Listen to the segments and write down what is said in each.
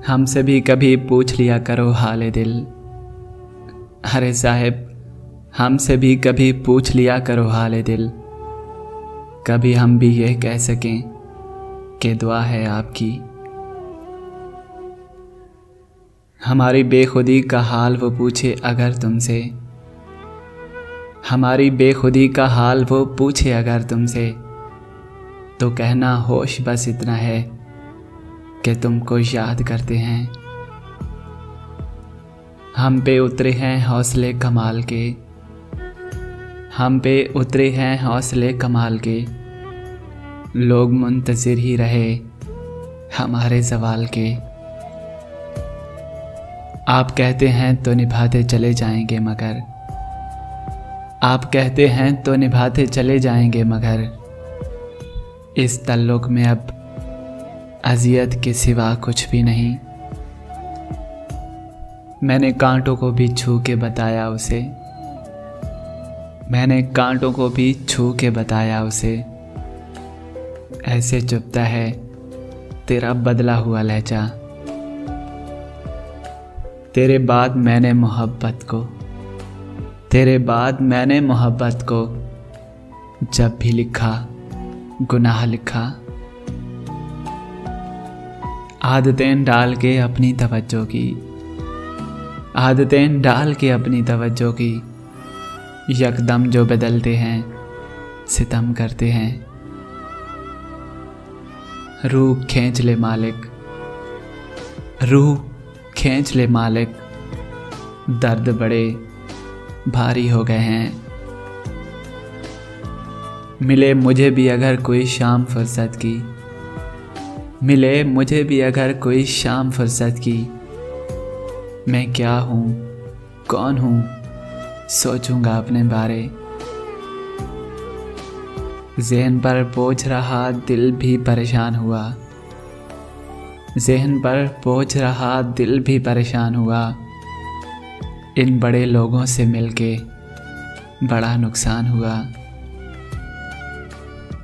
हमसे भी कभी पूछ लिया करो हाल दिल। अरे साहिब, हमसे भी कभी पूछ लिया करो हाल दिल। कभी हम भी ये कह सकें कि दुआ है आपकी। हमारी बेखुदी का हाल वो पूछे अगर तुमसे, हमारी बेखुदी का हाल वो पूछे अगर तुमसे, तो कहना होश बस इतना है कि तुमको याद करते हैं। हम पे उतरे हैं हौसले कमाल के, हम पे उतरे हैं हौसले कमाल के। लोग मुंतज़िर ही रहे हमारे ज़वाल के। आप कहते हैं तो निभाते चले जाएंगे मगर, आप कहते हैं तो निभाते चले जाएंगे मगर, इस ताल्लुक़ में अब अज़ियत के सिवा कुछ भी नहीं। मैंने कांटों को भी छू के बताया उसे, मैंने कांटों को भी छू के बताया उसे, ऐसे चुभता है तेरा बदला हुआ लहजा। तेरे बाद मैंने मोहब्बत को, तेरे बाद मैंने मोहब्बत को जब भी लिखा गुनाह लिखा। आदतें डाल के अपनी तवज्जो की, आदतें डाल के अपनी तवज्जो की, यकदम जो बदलते हैं सितम करते हैं। रूह खींच ले मालिक, रूह खींच ले मालिक, दर्द बड़े भारी हो गए हैं। मिले मुझे भी अगर कोई शाम फुर्सत की, मिले मुझे भी अगर कोई शाम फुर्सत की, मैं क्या हूँ कौन हूँ सोचूंगा अपने बारे। ज़हन पर बोझ रहा दिल भी परेशान हुआ, ज़हन पर बोझ रहा दिल भी परेशान हुआ। इन बड़े लोगों से मिलके बड़ा नुकसान हुआ।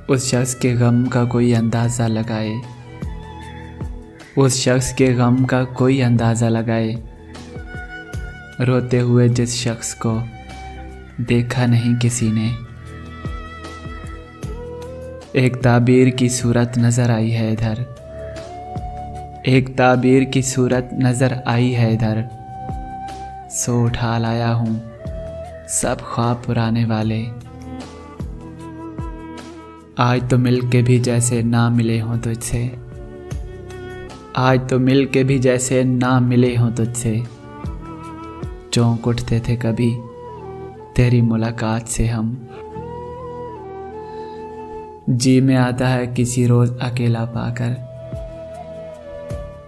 उस शख्स के गम का कोई अंदाज़ा लगाए, उस शख्स के गम का कोई अंदाज़ा लगाए। रोते हुए जिस शख्स को देखा नहीं किसी ने, एक ताबीर की सूरत नज़र आई है इधर, एक ताबीर की सूरत नज़र आई है इधर। सो उठा लाया हूँ सब ख्वाब पुराने वाले। आज तो मिल के भी जैसे ना मिले हों तुझसे, आज तो मिल के भी जैसे ना मिले हों तुझसे। चौंक उठते थे कभी तेरी मुलाकात से हम। जी में आता है किसी रोज़ अकेला पाकर,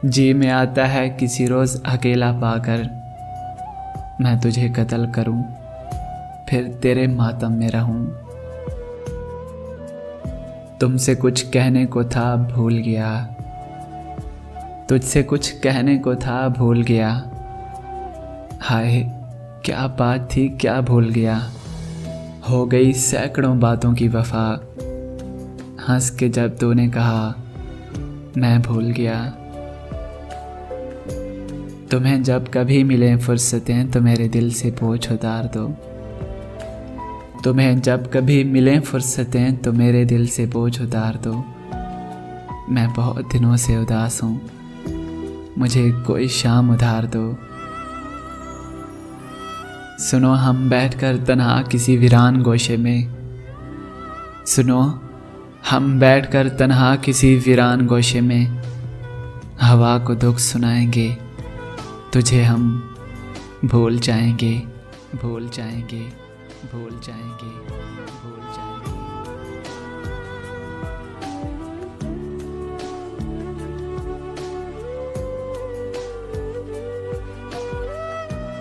जी में आता है किसी रोज़ अकेला पाकर। मैं तुझे कत्ल करूं फिर तेरे मातम में रहूं। तुमसे कुछ कहने को था भूल गया, तुझसे कुछ कहने को था भूल गया। हाय क्या बात थी क्या भूल गया। हो गई सैकड़ों बातों की वफा, हंस के जब तूने कहा मैं भूल गया। तुम्हें जब कभी मिले फुर्सतें तो मेरे दिल से बोझ उतार दो, तुम्हें जब कभी मिले फुर्सतें तो मेरे दिल से बोझ उतार दो। मैं बहुत दिनों से उदास हूँ, मुझे कोई शाम उधार दो। सुनो हम बैठकर तन्हा किसी वीरान गोशे में, सुनो हम बैठकर तन्हा किसी वीरान गोशे में। हवा को दुख सुनाएंगे, तुझे हम भूल जाएंगे, भूल जाएंगे, भूल जाएंगे।